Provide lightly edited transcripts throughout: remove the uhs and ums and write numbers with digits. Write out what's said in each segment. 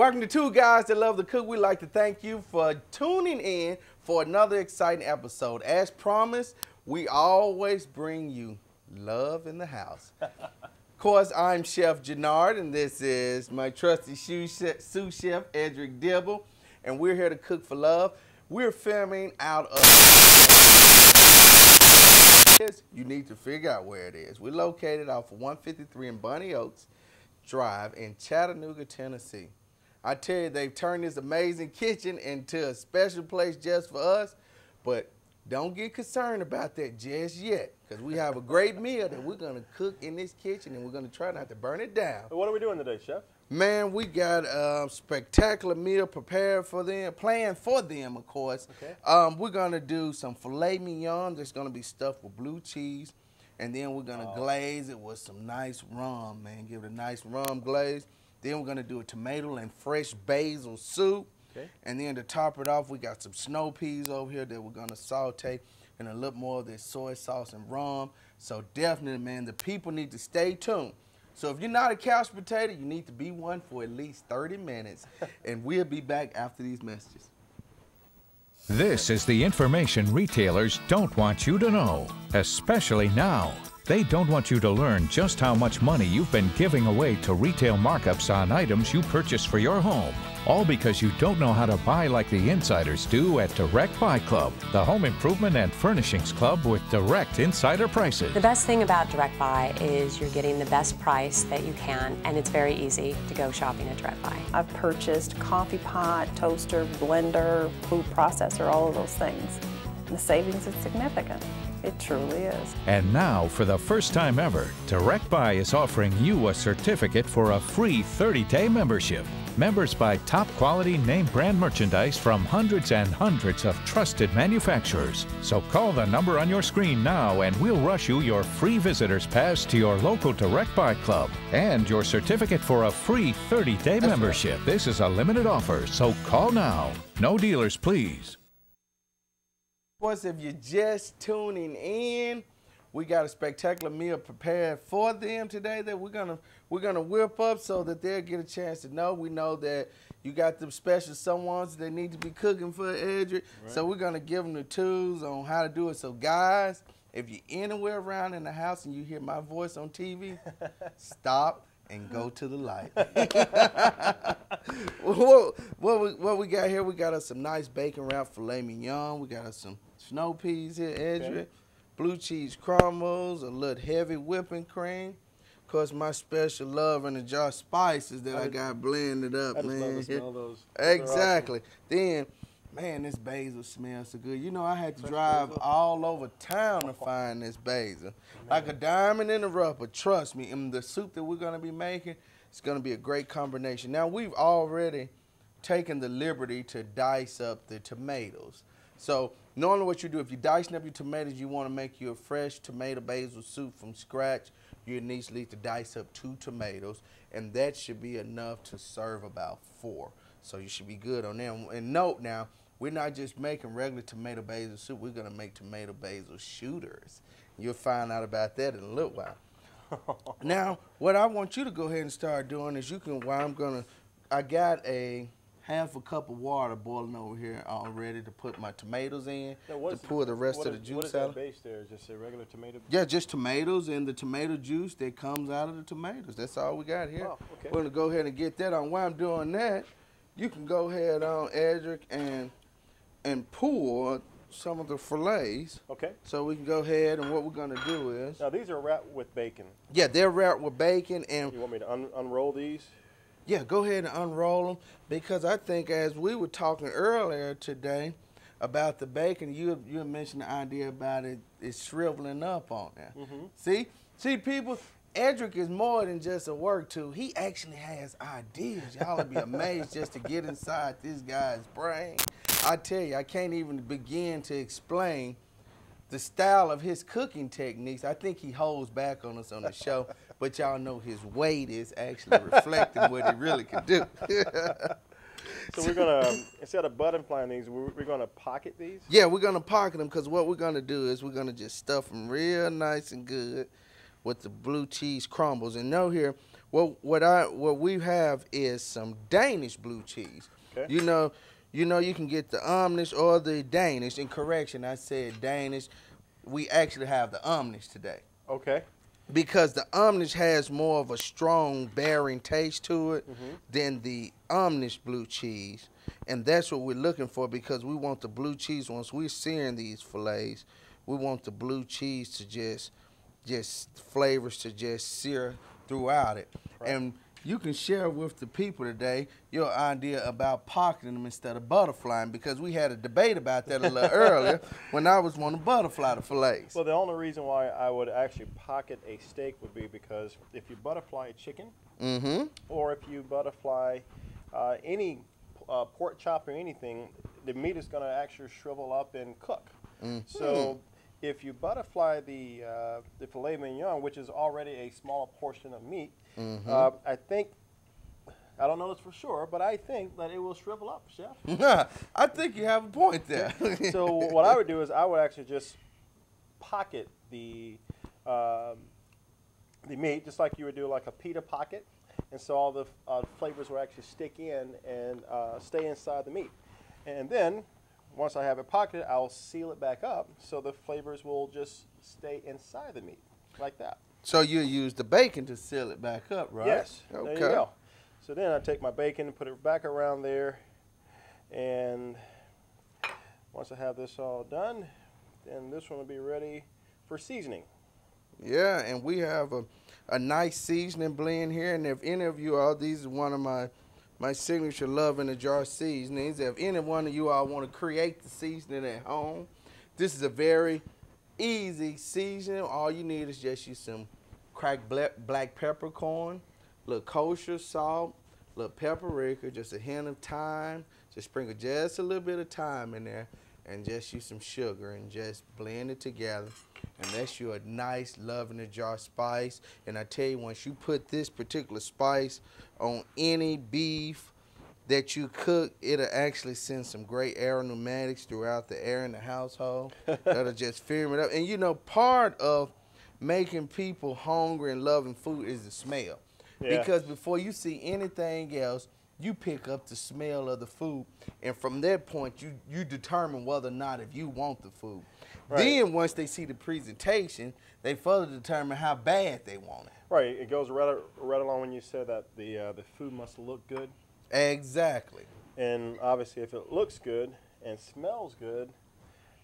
Welcome to Two Guys That Love to Cook. We'd like to thank you for tuning in for another exciting episode. As promised, we always bring you love in the house. Of course, I'm Chef Jannard, and this is my trusty sous chef, Edric Dibble, and we're here to cook for love. We're filming out of... You need to figure out where it is. We're located off of 153 in Bunny Oaks Drive in Chattanooga, Tennessee. I tell you, they've turned this amazing kitchen into a special place just for us, but don't get concerned about that just yet, because we have a great meal that we're going to cook in this kitchen, and we're going to try not to burn it down. What are we doing today, Chef? Man, we got a spectacular meal prepared for them, planned for them, of course. Okay. We're going to do some filet mignon that's going to be stuffed with blue cheese, and then we're going to glaze it with some nice rum, man. Give it a nice rum glaze. Then we're going to do a tomato and fresh basil soup. Okay. And then to top it off, we got some snow peas over here that we're going to saute and a little more of this soy sauce and rum. So definitely, man, the people need to stay tuned. So if you're not a couch potato, you need to be one for at least 30 minutes. And we'll be back after these messages. This is the information retailers don't want you to know, especially now. They don't want you to learn just how much money you've been giving away to retail markups on items you purchase for your home. All because you don't know how to buy like the insiders do at Direct Buy Club, the home improvement and furnishings club with direct insider prices. The best thing about Direct Buy is you're getting the best price that you can, and it's very easy to go shopping at Direct Buy. I've purchased coffee pot, toaster, blender, food processor, all of those things. And the savings is significant. It truly is. And now, for the first time ever, Direct Buy is offering you a certificate for a free 30-day membership. Members buy top-quality name-brand merchandise from hundreds and hundreds of trusted manufacturers. So call the number on your screen now and we'll rush you your free visitor's pass to your local Direct Buy Club and your certificate for a free 30-day membership. Right. This is a limited offer, so call now. No dealers, please. If you're just tuning in, we got a spectacular meal prepared for them today that we're gonna whip up so that they'll get a chance to know. We know that you got them special someones that need to be cooking for Edric, right. So we're gonna give them the tools on how to do it. So guys, if you're anywhere around in the house and you hear my voice on TV, stop and go to the light. What we got here, we got us some nice bacon wrapped filet mignon. We got us some snow peas here, Edric. Okay. Blue cheese crumbles, a little heavy whipping cream. Of course, my special love in the jar spices that I got blended up, man. I just love to smell those. Exactly. Then, man, this basil smells so good. You know, I had to drive all over town to find this basil. Like a diamond in the rough, but trust me, in the soup that we're going to be making, it's going to be a great combination. Now, we've already taken the liberty to dice up the tomatoes. So normally what you do, if you're dicing up your tomatoes, you want to make you a fresh tomato basil soup from scratch, you need to dice up 2 tomatoes, and that should be enough to serve about 4. So you should be good on them. And note now, we're not just making regular tomato basil soup, we're going to make tomato basil shooters. You'll find out about that in a little while. Now, what I want you to go ahead and start doing is I got a half a cup of water boiling over here already to put my tomatoes in, to pour the rest of the juice out. What is that base there? Just a regular tomato? Yeah, just tomatoes and the tomato juice that comes out of the tomatoes. That's all we got here. Oh, okay. We're going to go ahead and get that on. While I'm doing that, you can go ahead on, Edric, and pour some of the fillets. Okay. So we can go ahead, and what we're going to do is... Now, these are wrapped with bacon. Yeah, they're wrapped with bacon. And you want me to unroll these? Yeah, go ahead and unroll them, because I think as we were talking earlier today about the bacon, you mentioned the idea about it shriveling up on there. Mm-hmm. See, people, Edric is more than just a work tool. He actually has ideas. Y'all will be amazed just to get inside this guy's brain. I tell you, I can't even begin to explain the style of his cooking techniques. I think he holds back on us on the show, but y'all know his weight is actually reflecting what he really can do. So we're gonna, instead of butterflying these, we're gonna pocket these? Yeah, we're gonna pocket them, because what we're gonna do is we're gonna just stuff them real nice and good with the blue cheese crumbles. And know here, Well, what we have is some Danish blue cheese. Okay. You know, you can get the Omnish or the Danish. In correction, I said Danish. We actually have the Omnish today. Okay. Because the Omnish has more of a strong bearing taste to it than the Omnish blue cheese. And that's what we're looking for, because we want the blue cheese, once we're searing these fillets, we want the blue cheese to just flavors to just sear throughout it. Right. And you can share with the people today your idea about pocketing them instead of butterflying, because we had a debate about that a little earlier when I was wanting to butterfly the fillets. Well, the only reason why I would actually pocket a steak would be because if you butterfly a chicken, or if you butterfly any pork chop or anything, the meat is going to actually shrivel up and cook. So if you butterfly the filet mignon, which is already a smaller portion of meat, I think, I don't know this for sure, but I think that it will shrivel up, Chef. I think you have a point there. So what I would do is I would actually just pocket the meat, just like you would do like a pita pocket, and so all the flavors will actually stick in and stay inside the meat. And then once I have it pocketed, I'll seal it back up so the flavors will just stay inside the meat, like that. So you use the bacon to seal it back up, right? Yes. Okay. There you go. So then I take my bacon and put it back around there, and once I have this all done, then this one will be ready for seasoning. Yeah, and we have a nice seasoning blend here, and if any of you all, these are one of my signature love in a jar seasonings. If any one of you all want to create the seasoning at home, this is a very easy seasoning. All you need is just use some cracked black peppercorn, a little kosher salt, a little paprika, just a hint of thyme. Just sprinkle just a little bit of thyme in there, and just use some sugar and just blend it together. And that's you a nice love in a jar spice. And I tell you, once you put this particular spice on any beef that you cook, it'll actually send some great aromatic throughout the air in the household. That'll just firm it up. And you know, part of making people hungry and loving food is the smell. Yeah. Because before you see anything else, you pick up the smell of the food, and from that point, you determine whether or not if you want the food. Right. Then once they see the presentation, they further determine how bad they want it. Right. It goes right along when you said that the food must look good. Exactly. And obviously, if it looks good and smells good,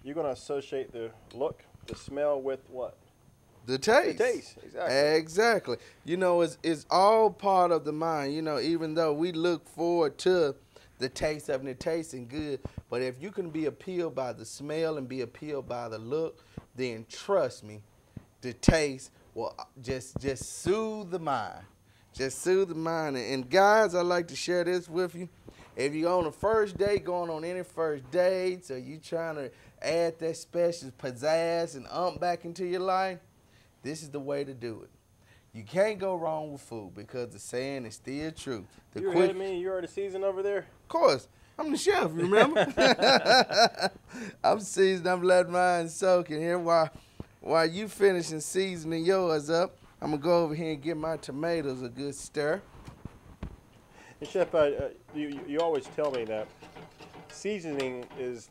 you're going to associate the look, the smell with what? The taste. The taste, exactly. Exactly. You know, it's all part of the mind. You know, even though we look forward to the taste of it tasting good, but if you can be appealed by the smell and be appealed by the look, then trust me, the taste will just soothe the mind. Just soothe the mind. And guys, I'd like to share this with you. If you're on a first date, going on any first dates, or you trying to add that special pizzazz and back into your life, this is the way to do it. You can't go wrong with food, because the saying is still true. You ahead of me? You already seasoned over there? Of course. I'm the chef, remember? I'm seasoned. I'm letting mine soak in here while you finishing seasoning yours up. I'm going to go over here and give my tomatoes a good stir. And Chef, you always tell me that seasoning is,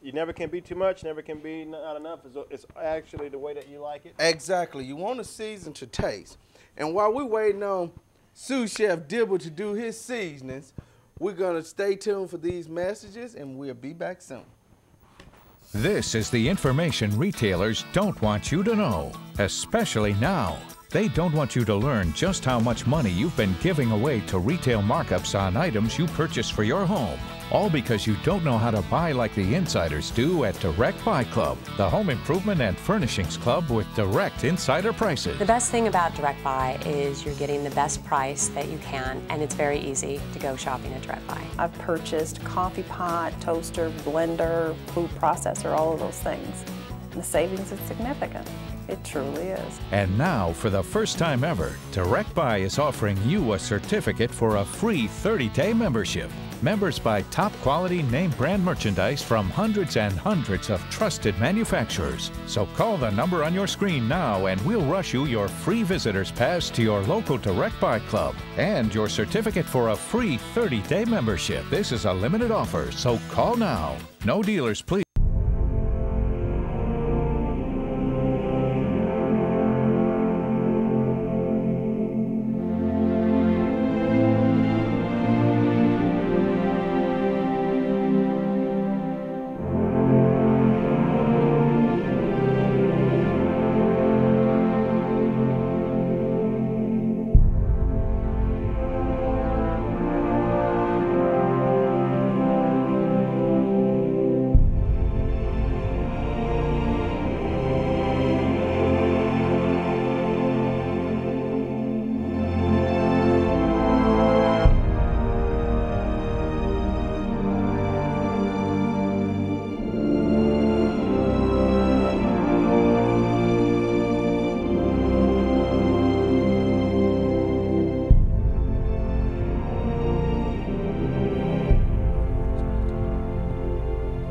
you never can be too much, never can be not enough. It's actually the way that you like it. Exactly. You want to season to taste. And while we're waiting on Sous Chef Dibble to do his seasonings, we're going to stay tuned for these messages, and we'll be back soon. This is the information retailers don't want you to know, especially now. They don't want you to learn just how much money you've been giving away to retail markups on items you purchase for your home. All because you don't know how to buy like the insiders do at Direct Buy Club, the home improvement and furnishings club with direct insider prices. The best thing about Direct Buy is you're getting the best price that you can, and it's very easy to go shopping at Direct Buy. I've purchased coffee pot, toaster, blender, food processor, all of those things. And the savings is significant. It truly is. And now, for the first time ever, Direct Buy is offering you a certificate for a free 30-day membership. Members buy top-quality name brand merchandise from hundreds and hundreds of trusted manufacturers. So call the number on your screen now and we'll rush you your free visitor's pass to your local Direct Buy club and your certificate for a free 30-day membership. This is a limited offer, so call now. No dealers, please.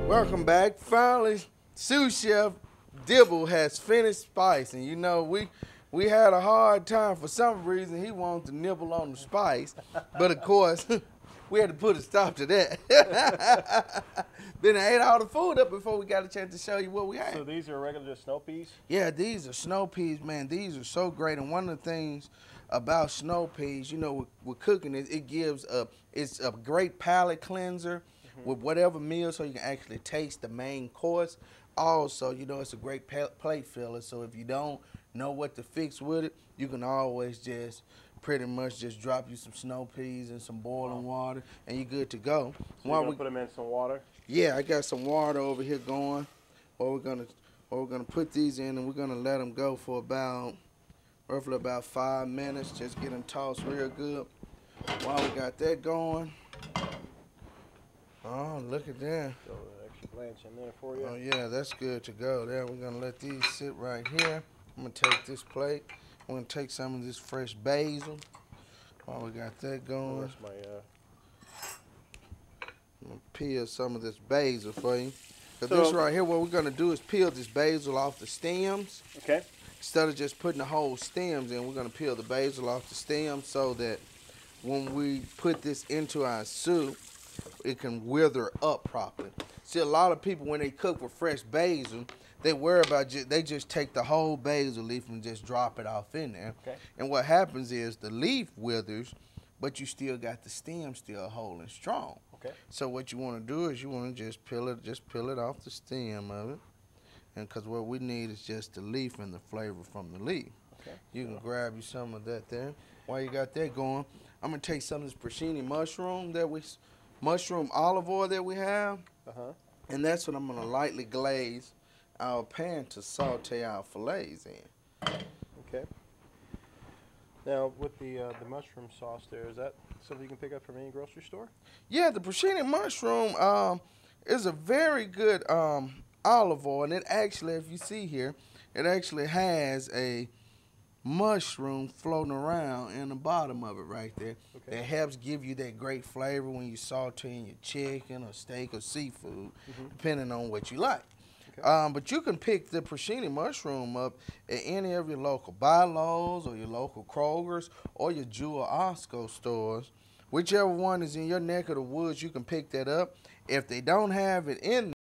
Welcome back. Finally, sous chef Dibble has finished spicing. You know, we had a hard time. For some reason, he wanted to nibble on the spice. But, of course, we had to put a stop to that. Then I ate all the food up before we got a chance to show you what we had. So these are regular just snow peas? Yeah, these are snow peas, man. These are so great. And one of the things about snow peas, you know, with cooking, it's a great palate cleanser with whatever meal, so you can actually taste the main course. Also, you know, it's a great plate filler, so if you don't know what to fix with it, you can always just pretty much just drop you some snow peas and some boiling water, and you're good to go. So you're gonna put them in some water? Yeah, I got some water over here going. We're gonna put these in, and we're gonna let them go for roughly about 5 minutes. Just get them tossed real good. While we got that going. Oh, look at that. Throw an extra blanch in there for you. Oh, yeah, that's good to go there. We're going to let these sit right here. I'm going to take this plate. I'm going to take some of this fresh basil while we got that going. That's my, I'm going to peel some of this basil for you. Because this right here, what we're going to do is peel this basil off the stems. Okay. Instead of just putting the whole stems in, we're going to peel the basil off the stems so that when we put this into our soup, it can wither up properly. See, a lot of people, when they cook with fresh basil, they worry about they just take the whole basil leaf and just drop it off in there. Okay. And what happens is the leaf withers, but you still got the stem still holding strong. Okay. So what you want to do is you want to just peel it off the stem of it, and because what we need is just the leaf and the flavor from the leaf. Okay. You can grab you some of that there. While you got that going, I'm gonna take some of this porcini mushroom olive oil that we have, and that's what I'm going to lightly glaze our pan to saute our fillets in. Okay. Now, with the mushroom sauce there, is that something you can pick up from any grocery store? Yeah, the porcini mushroom is a very good olive oil, and it actually, if you see here, it actually has a mushroom floating around in the bottom of it right there. Okay. That helps give you that great flavor when you sauteing your chicken or steak or seafood, depending on what you like. Okay. But you can pick the porcini mushroom up at any of your local Bi-Lo's or your local Kroger's or your Jewel Osco stores. Whichever one is in your neck of the woods, you can pick that up. If they don't have it in